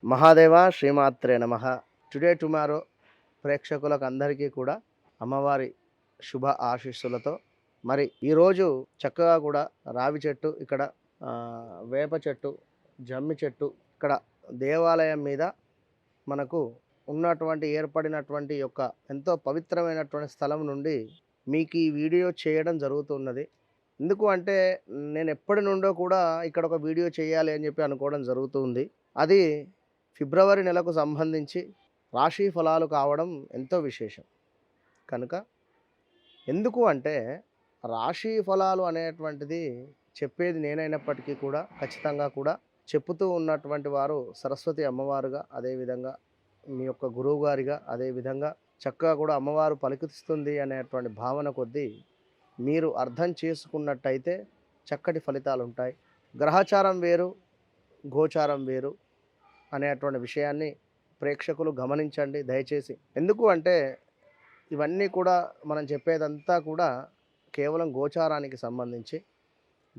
మహాదేవ శ్రీమాత్రే నమః. Today tomorrow ప్రేక్షకులకు అందరికీ కూడా అమ్మవారి శుభ ఆశీస్సులతో మరి ఈరోజు చక్కగా కూడా రావి చెట్టు ఇక్కడ వేప చెట్టు, జమ్మి చెట్టు ఇక్కడ దేవాలయం మీద మనకు ఉన్నటువంటి ఏర్పడినటువంటి యొక్క ఎంతో పవిత్రమైనటువంటి స్థలం నుండి మీకు ఈ వీడియో చేయడం జరుగుతున్నది. ఎందుకు అంటే నేను ఎప్పటి నుండో కూడా ఇక్కడ ఒక వీడియో చేయాలి అని చెప్పి అనుకోవడం జరుగుతుంది. అది ఫిబ్రవరి నెలకు సంబంధించి రాశి ఫలాలు కావడం ఎంతో విశేషం. కనుక ఎందుకు అంటే రాశి ఫలాలు అనేటువంటిది చెప్పేది నేనైనప్పటికీ కూడా ఖచ్చితంగా కూడా చెప్పుతూ ఉన్నటువంటి వారు సరస్వతి అమ్మవారుగా, అదేవిధంగా మీ యొక్క గురువు గారిగా, అదేవిధంగా చక్కగా కూడా అమ్మవారు పలికిస్తుంది అనేటువంటి భావన కొద్దీ మీరు అర్థం చేసుకున్నట్టయితే చక్కటి ఫలితాలు ఉంటాయి. గ్రహచారం వేరు, గోచారం వేరు అనేటువంటి విషయాన్ని ప్రేక్షకులు గమనించండి దయచేసి. ఎందుకు అంటే ఇవన్నీ కూడా మనం చెప్పేదంతా కూడా కేవలం గోచారానికి సంబంధించి.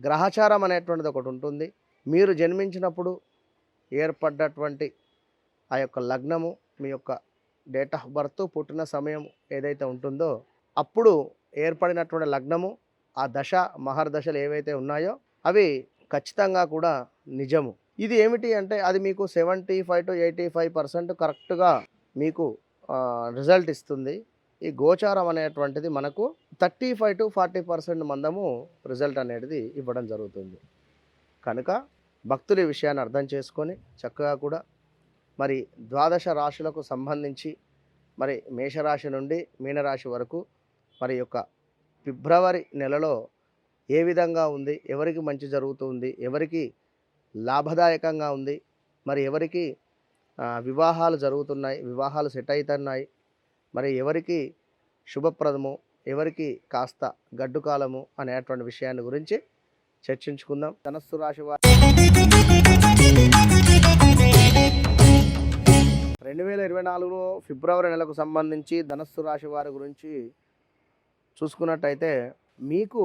గ్రహచారం అనేటువంటిది ఒకటి ఉంటుంది. మీరు జన్మించినప్పుడు ఏర్పడ్డటువంటి ఆ యొక్క లగ్నము, మీ యొక్క డేట్ ఆఫ్ బర్త్, పుట్టిన సమయం ఏదైతే ఉంటుందో అప్పుడు ఏర్పడినటువంటి లగ్నము, ఆ దశ మహర్దశలు ఏవైతే ఉన్నాయో అవి ఖచ్చితంగా కూడా నిజము. ఇది ఏమిటి అంటే అది మీకు 75 to 85% కరెక్ట్గా మీకు రిజల్ట్ ఇస్తుంది. ఈ గోచారం అనేటువంటిది మనకు 35 to 40% మందము రిజల్ట్ అనేది ఇవ్వడం జరుగుతుంది. కనుక భక్తులు ఈ విషయాన్ని అర్థం చేసుకొని చక్కగా కూడా మరి ద్వాదశ రాశులకు సంబంధించి మరి మేషరాశి నుండి మీనరాశి వరకు మరి యొక్క ఫిబ్రవరి నెలలో ఏ విధంగా ఉంది, ఎవరికి మంచి జరుగుతుంది, ఎవరికి లాభదాయకంగా ఉంది, మరి ఎవరికి వివాహాలు జరుగుతున్నాయి, వివాహాలు సెట్ అవుతున్నాయి, మరి ఎవరికి శుభప్రదము, ఎవరికి కాస్త గడ్డు కాలము అనేటువంటి విషయాన్ని గురించి చర్చించుకుందాం. ధనస్సు రాశి వారు 2024లో ఫిబ్రవరి నెలకు సంబంధించి ధనస్సు రాశి వారి గురించి చూసుకున్నట్టయితే మీకు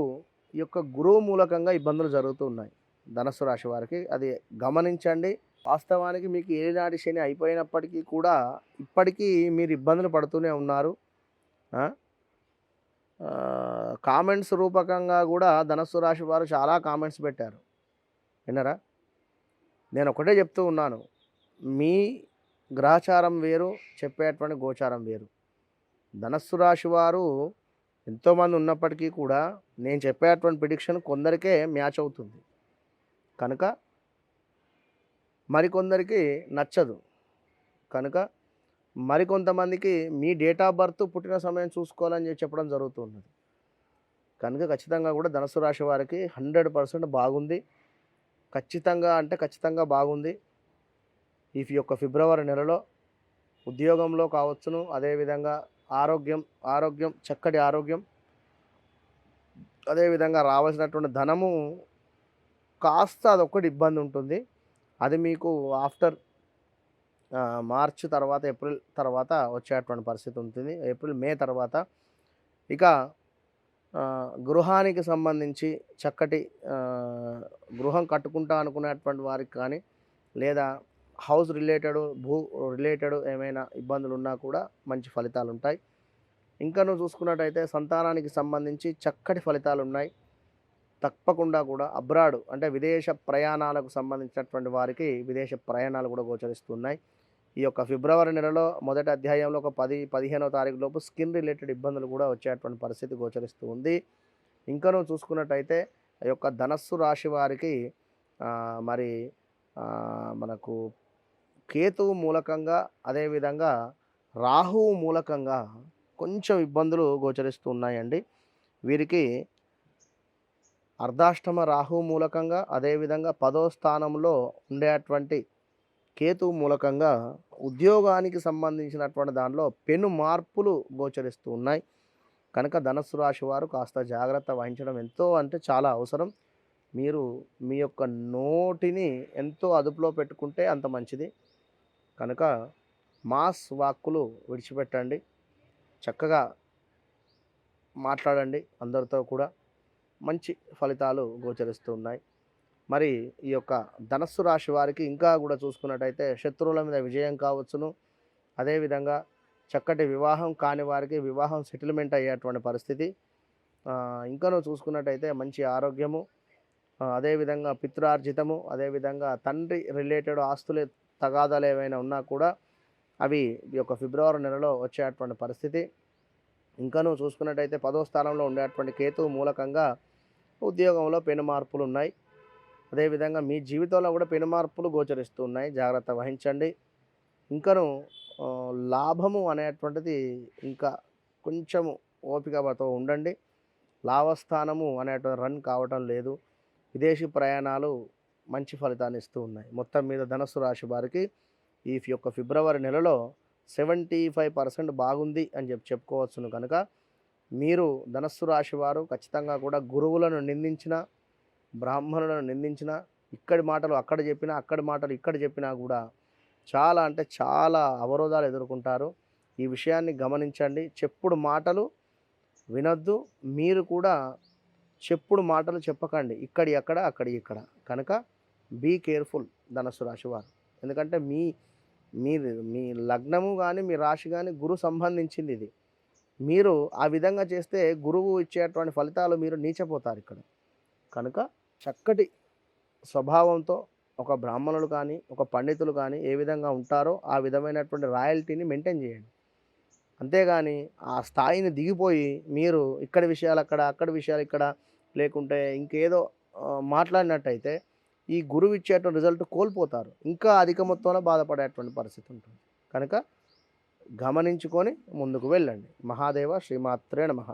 ఈ యొక్క గురువు మూలకంగా ఇబ్బందులు జరుగుతూ ఉన్నాయి. ధనస్సు రాశి వారికి అది గమనించండి. వాస్తవానికి మీకు ఏనాటి శని అయిపోయినప్పటికీ కూడా ఇప్పటికీ మీరు ఇబ్బందులు పడుతూనే ఉన్నారు. కామెంట్స్ రూపకంగా కూడా ధనస్సు రాశి వారు చాలా కామెంట్స్ పెట్టారు, విన్నారా? నేను ఒకటే చెప్తూ ఉన్నాను, మీ గ్రహచారం వేరు, చెప్పేటువంటి గోచారం వేరు. ధనస్సు రాశి వారు ఎంతోమంది ఉన్నప్పటికీ కూడా నేను చెప్పేటువంటి ప్రిడిక్షన్ కొందరికే మ్యాచ్ అవుతుంది, కనుక మరికొందరికి నచ్చదు. కనుక మరికొంతమందికి మీ డేట్ ఆఫ్ బర్త్, పుట్టిన సమయం చూసుకోవాలని చెప్పడం జరుగుతున్నది. కనుక ఖచ్చితంగా కూడా ధనుసు రాశి వారికి 100% బాగుంది. ఖచ్చితంగా అంటే ఖచ్చితంగా బాగుంది. ఈ యొక్క ఫిబ్రవరి నెలలో ఉద్యోగంలో కావచ్చును, అదేవిధంగా ఆరోగ్యం చక్కటి ఆరోగ్యం, అదేవిధంగా రావాల్సినటువంటి ధనము కాస్త అదొక్కటి ఇబ్బంది ఉంటుంది. అది మీకు ఆఫ్టర్ మార్చ్ తర్వాత, ఏప్రిల్ తర్వాత వచ్చేటువంటి పరిస్థితి ఉంటుంది. ఏప్రిల్ మే తర్వాత ఇక గృహానికి సంబంధించి చక్కటి గృహం కట్టుకుంటా అనుకునేటువంటి వారికి కానీ, లేదా హౌస్ రిలేటెడ్, భూ రిలేటెడ్ ఏమైనా ఇబ్బందులు ఉన్నా కూడా మంచి ఫలితాలు ఉంటాయి. ఇంకా నువ్వు చూసుకున్నట్టయితే సంతానానికి సంబంధించి చక్కటి ఫలితాలు ఉన్నాయి. తప్పకుండా కూడా అబ్రాడ్ అంటే విదేశ ప్రయాణాలకు సంబంధించినటువంటి వారికి విదేశ ప్రయాణాలు కూడా గోచరిస్తున్నాయి. ఈ యొక్క ఫిబ్రవరి నెలలో మొదటి అధ్యాయంలో ఒక 10-15వ తారీఖు లోపు స్కిన్ రిలేటెడ్ ఇబ్బందులు కూడా వచ్చేటువంటి పరిస్థితి గోచరిస్తూ ఉంది. ఇంకా నువ్వు చూసుకున్నట్టయితే ఈ యొక్క ధనస్సు రాశి వారికి మరి మనకు కేతువు మూలకంగా, అదేవిధంగా రాహువు మూలకంగా కొంచెం ఇబ్బందులు గోచరిస్తూ ఉన్నాయండి. వీరికి అర్ధాష్టమ రాహు మూలకంగా, అదేవిధంగా 10వ స్థానంలో ఉండేటువంటి కేతు మూలకంగా ఉద్యోగానికి సంబంధించినటువంటి దానిలో పెను మార్పులు గోచరిస్తూ ఉన్నాయి. కనుక ధనస్సు రాశి వారు కాస్త జాగ్రత్త వహించడం ఎంతో అంటే చాలా అవసరం. మీరు మీ యొక్క నోటిని ఎంతో అదుపులో పెట్టుకుంటే అంత మంచిది. కనుక మాస్ వాక్కులు విడిచిపెట్టండి, చక్కగా మాట్లాడండి, అందరితో కూడా మంచి ఫలితాలు గోచరిస్తూ ఉన్నాయి. మరి ఈ యొక్క ధనస్సు రాశి వారికి ఇంకా కూడా చూసుకున్నట్టయితే శత్రువుల మీద విజయం కావచ్చును. అదేవిధంగా చక్కటి వివాహం కాని వారికి వివాహం సెటిల్మెంట్ అయ్యేటువంటి పరిస్థితి. ఇంకనూ చూసుకున్నట్టయితే మంచి ఆరోగ్యము, అదేవిధంగా పిత్రార్జితము, అదేవిధంగా తండ్రి రిలేటెడ్ ఆస్తులు తగాదాలు ఏవైనా ఉన్నా కూడా అవి ఈ యొక్క ఫిబ్రవరి నెలలో వచ్చేటువంటి పరిస్థితి. ఇంకనూ చూసుకున్నట్టయితే 10వ స్థానంలో ఉండేటువంటి కేతువు మూలకంగా ఉద్యోగంలో పెను మార్పులు ఉన్నాయి. అదేవిధంగా మీ జీవితంలో కూడా పెను మార్పులు గోచరిస్తూ ఉన్నాయి, జాగ్రత్త వహించండి. ఇంకను లాభము అనేటువంటిది ఇంకా కొంచెము ఓపికతో ఉండండి. లాభస్థానము అనేటువంటి రన్ కావటం లేదు. విదేశీ ప్రయాణాలు మంచి ఫలితాన్ని ఇస్తూ ఉన్నాయి. మొత్తం మీద ధనస్సు రాశి వారికి ఈ యొక్క ఫిబ్రవరి నెలలో 75% బాగుంది అని చెప్పుకోవచ్చును. కనుక మీరు ధనస్సు రాశి వారు ఖచ్చితంగా కూడా గురువులను నిందించిన, బ్రాహ్మణులను నిందించిన, ఇక్కడి మాటలు అక్కడ చెప్పినా, అక్కడి మాటలు ఇక్కడ చెప్పినా కూడా చాలా అంటే చాలా అవరోధాలు ఎదుర్కొంటారు. ఈ విషయాన్ని గమనించండి. చెప్పుడు మాటలు వినొద్దు. మీరు కూడా చెప్పుడు మాటలు చెప్పకండి, ఇక్కడి అక్కడ అక్కడి ఇక్కడ. కనుక బీ కేర్ఫుల్ ధనస్సు రాశి వారు. ఎందుకంటే మీ మీ లగ్నము కానీ మీ రాశి కానీ గురు సంబంధించింది ఇది. మీరు ఆ విధంగా చేస్తే గురువు ఇచ్చేటువంటి ఫలితాలు మీరు నీచపోతారు ఇక్కడ. కనుక చక్కటి స్వభావంతో ఒక బ్రాహ్మణులు కానీ ఒక పండితులు కానీ ఏ విధంగా ఉంటారో ఆ విధమైనటువంటి రాయల్టీని మెయింటైన్ చేయండి. అంతేగాని ఆ స్థాయిని దిగిపోయి మీరు ఇక్కడి విషయాలు అక్కడ, అక్కడి విషయాలు ఇక్కడ, లేకుంటే ఇంకేదో మాట్లాడినట్టయితే ఈ గురువు ఇచ్చేటువంటి రిజల్ట్ కోల్పోతారు. ఇంకా అధిక మొత్తంలో బాధపడేటువంటి పరిస్థితి ఉంటుంది. కనుక గమనించుకొని ముందుకు వెళ్ళండి. మహాదేవ శ్రీమాత్రే నమః.